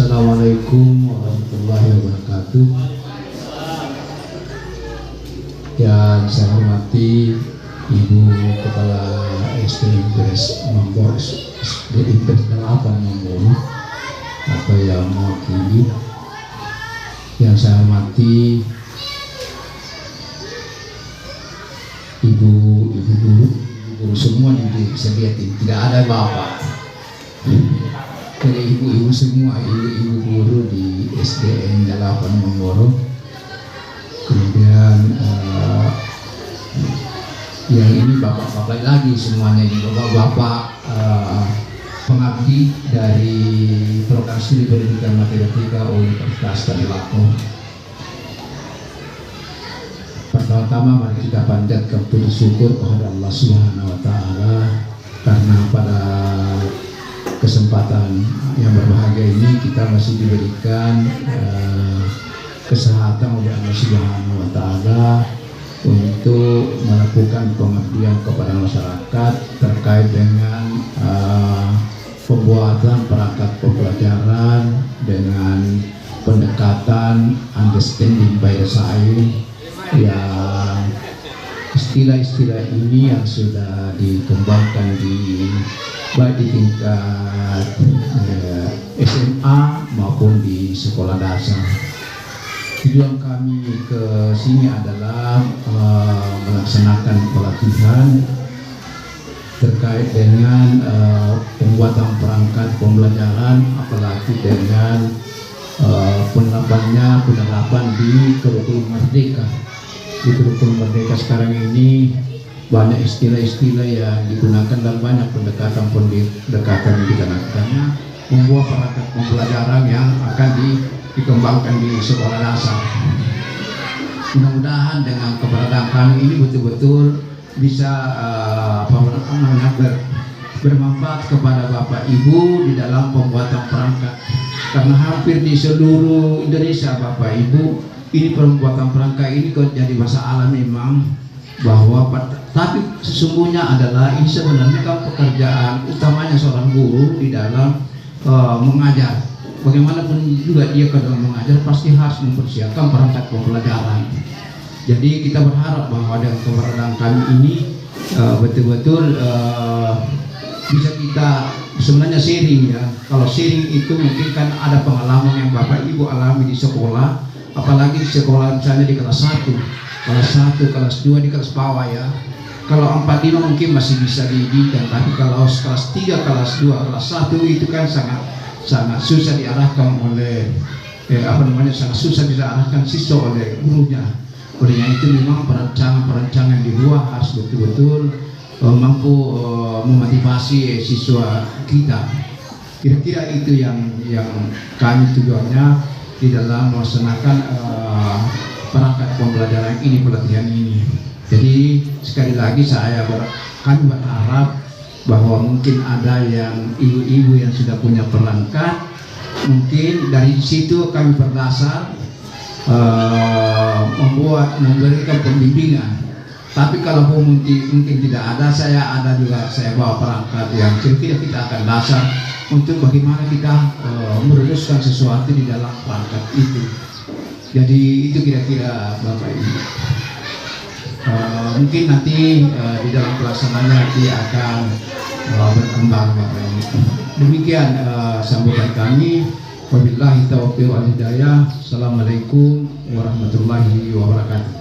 Assalamualaikum warahmatullahi wabarakatuh. Yang saya hormati Ibu Kepala SD Impres nomor SD Impres 8 Nombor atau yang mewakili. Yang saya hormati Ibu guru semua yang disediakan, tidak ada bapak. Jadi ibu-ibu semua, ibu guru di SDN 8 Nombor. Kemudian yang ini bapak-bapak lagi semuanya, ini bapak-bapak pengabdi dari program studi pendidikan matematika Universitas Tadulako. Pertama-tama mari kita panjatkan puji syukur kepada Allah Subhanahu wa Ta'ala karena pada kesempatan yang berbahagia ini kita masih diberikan kesehatan oleh Allah Subhanahu wa Ta'ala untuk melakukan pengabdian kepada masyarakat terkait dengan pembuatan perangkat pembelajaran dengan pendekatan understanding by design, yang istilah-istilah ini yang sudah dikembangkan baik di tingkat SMA maupun di sekolah dasar. Tujuan kami ke sini adalah melaksanakan pelatihan terkait dengan pembuatan perangkat pembelajaran, apalagi dengan penerapan di kurikulum merdeka. Di kurikulum merdeka sekarang ini banyak istilah-istilah yang digunakan dan banyak pendekatan yang digunakannya membuat perangkat pembelajaran yang akan dikembangkan di sekolah dasar. Mudah-mudahan dengan keberadaan kami ini betul-betul bisa bermanfaat kepada Bapak Ibu di dalam pembuatan perangkat, karena hampir di seluruh Indonesia Bapak Ibu ini pembuatan perangkat ini kok jadi masalah memang, bahwa tapi sesungguhnya adalah ini sebenarnya kan pekerjaan utamanya seorang guru di dalam mengajar. Bagaimanapun juga dia kalau mengajar pasti harus mempersiapkan perangkat pembelajaran. Jadi kita berharap bahwa dengan keberadaan kami ini betul-betul bisa kita sebenarnya sharing ya. Kalau sharing itu mungkin kan ada pengalaman yang Bapak Ibu alami di sekolah, apalagi di sekolah misalnya di kelas 1, kelas 2 di kelas bawah ya. Kalau 4, 5 mungkin masih bisa dididik, tapi kalau kelas 3, kelas 2, kelas 1 itu kan sangat susah diarahkan oleh sangat susah diarahkan siswa oleh gurunya. Olehnya itu memang perancangan di luar harus betul-betul mampu memotivasi siswa kita. Kira-kira itu yang kami tujuannya di dalam melaksanakan perangkat pembelajaran ini, pelatihan ini. Jadi sekali lagi kami berharap bahwa mungkin ada yang ibu-ibu yang sudah punya perangkat, mungkin dari situ kami berdasar memberikan pembimbingan. Tapi kalau mungkin tidak ada, saya bawa perangkat yang kira-kira kita akan dasar untuk bagaimana kita merumuskan sesuatu di dalam perangkat itu. Jadi itu kira-kira Bapak Ibu. Mungkin nanti di dalam pelaksanaannya nanti akan berkembang Bapak Ibu. Demikian sambutan kami. Wabillahi taufiq wal hidayah. Assalamualaikum warahmatullahi wabarakatuh.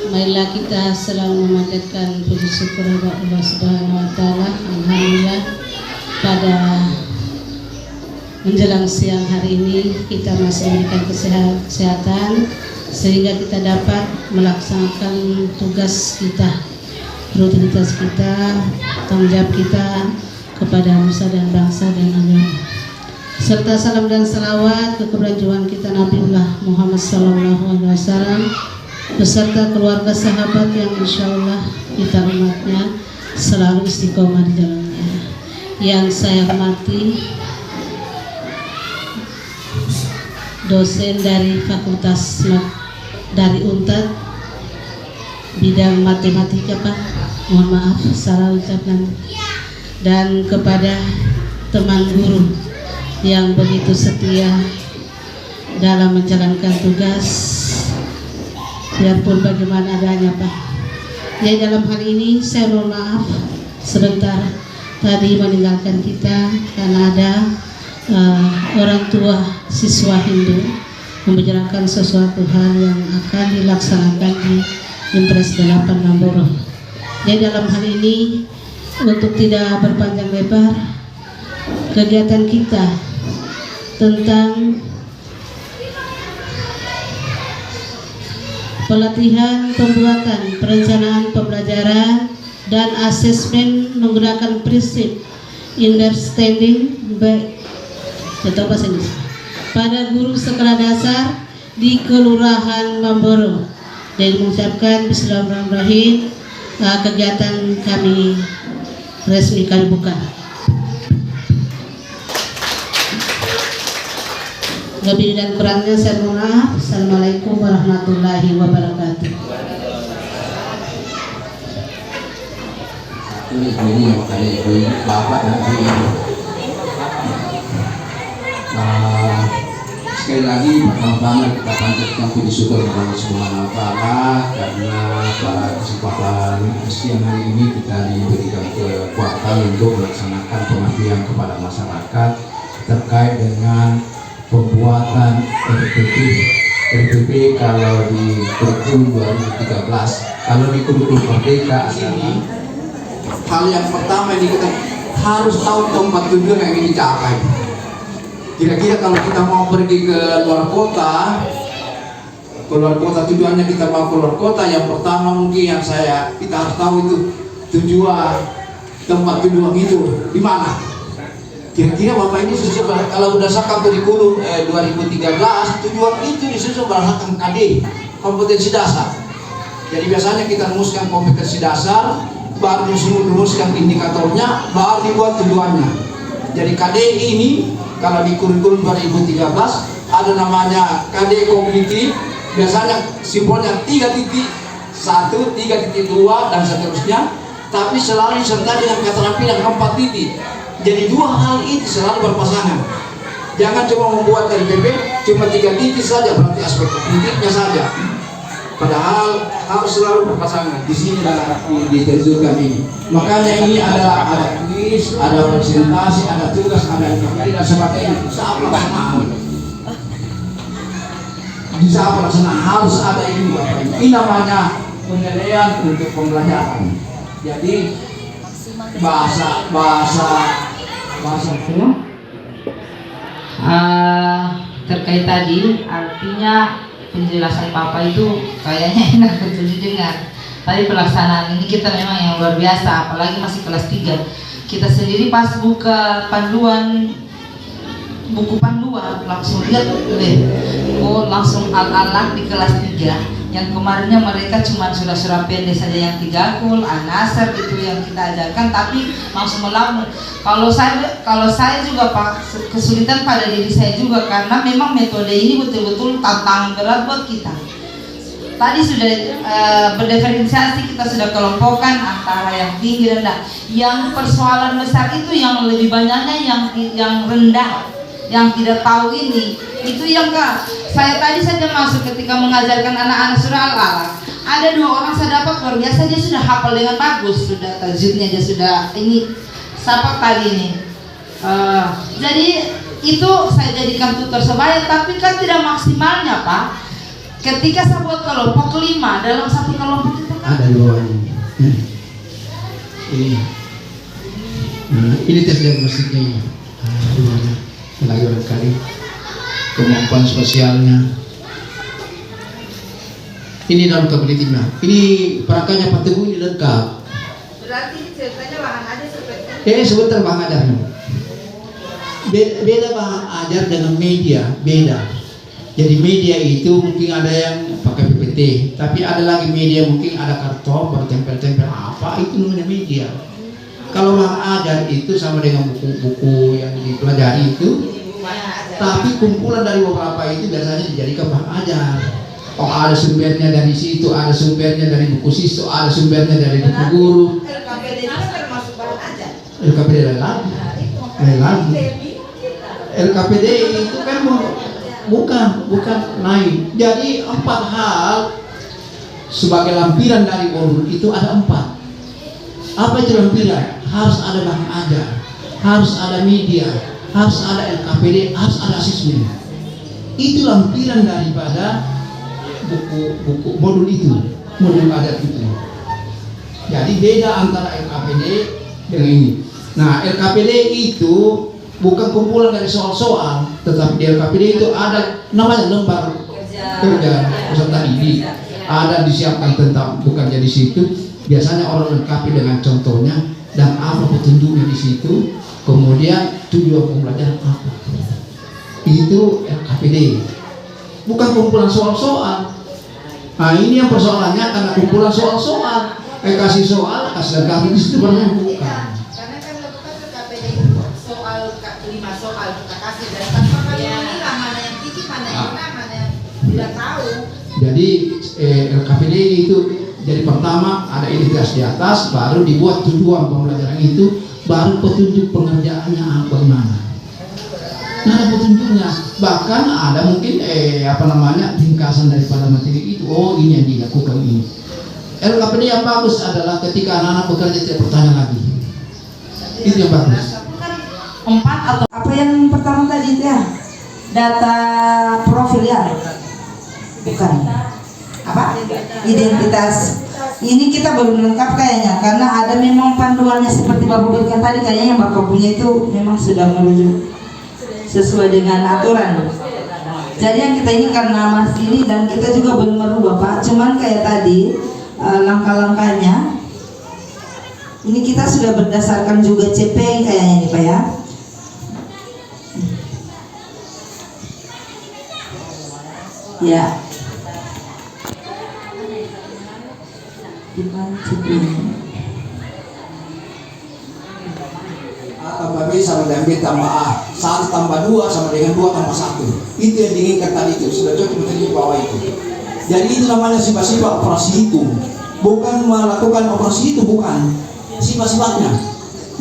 Marilah kita selalu memanjatkan puji syukur kepada Allah Subhanahu wa Ta'ala. Alhamdulillah pada menjelang siang hari ini kita masih memberikan kesehatan sehingga kita dapat melaksanakan tugas kita, rutinitas kita, tanggung jawab kita kepada nusa dan bangsa dan agama. Serta salam dan salawat ke keberuntungan kita Nabiullah Muhammad SAW beserta keluarga sahabat yang insya Allah kita umatnya selalu istiqomah di jalannya. Yang saya hormati dosen dari Fakultas dari UNTAD bidang matematika Pak, mohon maaf salah ucapan. dan kepada teman guru yang begitu setia dalam menjalankan tugas biarpun bagaimana adanya Pak. Jadi dalam hal ini saya mohon maaf sebentar tadi meninggalkan kita karena ada orang tua siswa Hindu membicarakan sesuatu hal yang akan dilaksanakan di Impres 8 Mamboro. Jadi dalam hal ini untuk tidak berpanjang lebar, kegiatan kita tentang pelatihan pembuatan perencanaan pembelajaran dan asesmen menggunakan prinsip understanding pada guru sekolah dasar di Kelurahan Mamboro. Dan mengucapkan bismillahirrahmanirrahim, kegiatan kami resmi kami buka. Lebih dan kurangnya saya mohon maaf. Assalamualaikum warahmatullahi wabarakatuh. Ini makanya ibu bapak dan ibu. Sekali lagi pertama-tama kita panjatkan puji syukur kepada Allah Subhanahu wa Ta'ala karena pada kesempatan siang hari ini kita diberikan kekuatan untuk melaksanakan pengabdian kepada masyarakat terkait dengan pembuatan RPP kalau di kurikulum 2013. Kalau di kurikulum Merdeka adalah hal yang pertama ini kita harus tahu tempat tujuan yang ingin dicapai. Kira-kira kalau kita mau pergi ke luar kota, tujuannya kita mau ke luar kota, yang pertama mungkin yang kita harus tahu itu tempat tujuan itu di mana. Kira-kira Bapak ini sesuai kalau berdasarkan kurikulum 2013 tujuan itu disusun berdasarkan KD, kompetensi dasar. Jadi biasanya kita rumuskan kompetensi dasar, baru rumuskan indikatornya, baru dibuat tujuannya. Jadi KD ini kalau di kurikulum 2013 ada namanya KD kognitif, biasanya simbolnya 3.1, 3.2 dan seterusnya, tapi selalu disertai dengan keterampilan 4 titik. Jadi dua hal itu selalu berpasangan. Jangan cuma membuat RPP cuma 3 titik saja, berarti aspek kognitifnya saja. Padahal harus selalu berpasangan. Di sini diterjunkan ini. Makanya ini ada kuis, ada presentasi, ada tugas, ada informasi dan sebagainya. Bisa pelaksanaan harus ada ini Bapak. Ini namanya penilaian untuk pembelajaran. Jadi bahasa terkait tadi artinya penjelasan Papa itu kayaknya enak betul didengar. Tapi pelaksanaan ini kita memang yang luar biasa, apalagi masih kelas 3. Kita sendiri pas buka buku panduan langsung lihat langsung al-alaq di kelas 3. Yang kemarinnya mereka cuma surah-surah pendek saja yang 3 kul, an-nasr itu yang kita ajarkan, tapi langsung melamun. Kalau saya juga Pak, kesulitan pada diri saya juga karena memang metode ini betul-betul tantangan berat buat kita. Tadi sudah berdiferensiasi, kita sudah kelompokkan antara yang tinggi dan rendah. Yang persoalan besar itu yang lebih banyaknya yang rendah, yang tidak tahu ini. Itu yang saya tadi saja masuk ketika mengajarkan anak-anak surah Al-Alaq. Ada 2 orang saya dapat luar biasa, dia sudah hafal dengan bagus, sudah tajwidnya dia sudah ini siapa tadi ini. Jadi itu saya jadikan tutor sebaya, tapi kan tidak maksimalnya Pak. Ketika saya buat kelompok 5, dalam satu kelompok itu kan ada 2 ini tes diagnostiknya ini. Lagi barangkali kemampuan sosialnya. Ini dalam kepentingan. Ini perangkanya Pak Teguh ini lengkap. berarti ceritanya bahan ajar seperti Sebentar Bang Ajar. Beda Bang Ajar dengan media, beda. Jadi media itu mungkin ada yang pakai PPT, tapi ada lagi media mungkin ada karton bertempel-tempel, apa itu namanya media. Kalau Bang Ajar itu sama dengan buku-buku yang dipelajari itu, tapi kumpulan dari beberapa itu biasanya dijadikan Bang Ajar. Oh, ada sumbernya dari situ, ada sumbernya dari buku situ, ada sumbernya dari buku guru. LKPD itu termasuk bahan ajar. LKPD lain lagi. LKPD itu kan bukan naik. Jadi 4 hal sebagai lampiran dari modul itu ada 4. Apa itu lampiran? Harus ada bahan ajar, harus ada media, harus ada LKPD, harus ada asesmen. Itu lampiran daripada buku modul itu, modul adat itu. Jadi beda antara LKPD dengan ini. Nah, LKPD itu bukan kumpulan dari soal-soal, tetapi di LKPD itu ada namanya lembar kerja peserta didik. Ada disiapkan tentang bekerja di situ. Biasanya orang lengkapi dengan contohnya dan apa petunjuknya di situ. Kemudian tujuan pembelajaran apa. Itu LKPD. Bukan kumpulan soal-soal. Nah, ini yang persoalannya karena kumpulan soal-soal. Kasih soal, kasih lengkapi di situ bukan. Karena kan lakukan LKPD itu soal 5 soal kita kasih dan tanpa kami memilah mana yang tinggi, mana yang rendah, mana yang tidak tahu. Jadi LKPD itu jadi pertama ada identitas di atas, baru dibuat tujuan pembelajaran itu, baru petunjuk pengerjaannya bagaimana. Nah, ada petunjuknya, bahkan ada mungkin ringkasan daripada materi itu. Oh, ini yang dilakukan ini. LKPD yang bagus adalah ketika anak-anak bekerja tidak bertanya lagi. Itu yang bagus. 4 atau apa yang pertama tadi ya? Data profil ya? Bukan. Apa? Identitas. Ini kita belum lengkap kayaknya karena ada memang panduannya seperti Bapak berikan tadi, kayaknya yang Bapak punya itu memang sudah merujuk sesuai dengan aturan. Jadi yang kita ini karena masih ini dan kita juga belum merubah Pak. Cuman kayak tadi langkah-langkahnya ini kita sudah berdasarkan juga CP kayaknya nih Pak ya. Ya. Tambah B sama dengan B tambah A, 1 tambah 2 sama dengan 2 tambah 1. Itu yang diinginkan tadi itu, sudah cocok di bawah itu. Jadi itu namanya sifat-sifat operasi hitung. Bukan melakukan operasi itu, bukan sifat-sifatnya.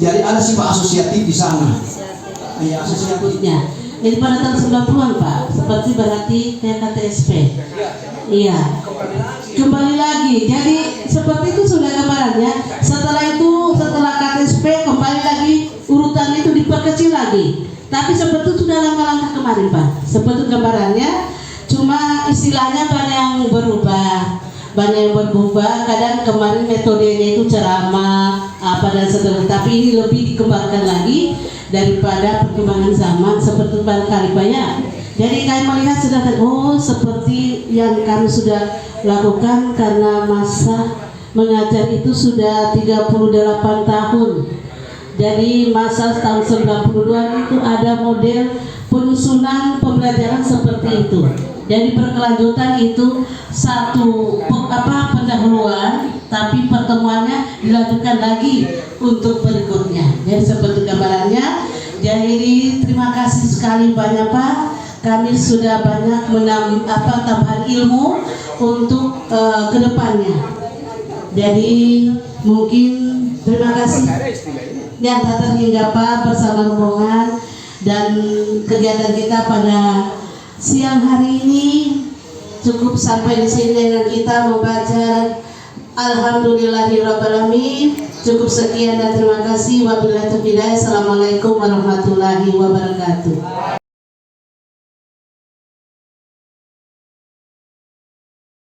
Jadi ada sifat asosiatif di sana. Ya, asosiatifnya. Ini pada tahun 90-an Pak, seperti berarti kayak KTSP. Iya. Kembali lagi. Jadi seperti itu sudah gambarannya. Setelah KTSP kembali lagi urutan itu diperkecil lagi. Tapi seperti itu sudah langkah-langkah kemarin Pak. Seperti gambarannya. Cuma istilahnya banyak yang berubah. Kadang kemarin metodenya itu ceramah apa dan seterusnya. Tapi ini lebih dikembangkan lagi daripada perkembangan zaman seperti barangkali banyak. Jadi kami melihat sudah seperti yang kami sudah lakukan karena masa mengajar itu sudah 38 tahun. Jadi masa tahun 92 itu ada model penyusunan pembelajaran seperti itu. Jadi berkelanjutan itu satu pendahuluan, tapi pertemuannya dilanjutkan lagi untuk berikutnya. Jadi seperti gambarannya. Jadi terima kasih sekali banyak Pak. Kami sudah banyak tambahan ilmu untuk kedepannya. Jadi mungkin terima kasih yang tak terhinggapan bersama rombongan dan kegiatan kita pada siang hari ini cukup sampai di sini dengan kita membaca Alhamdulillahirobbilalamin. Cukup sekian dan terima kasih. Wabillahi taufiq. Assalamualaikum warahmatullahi wabarakatuh.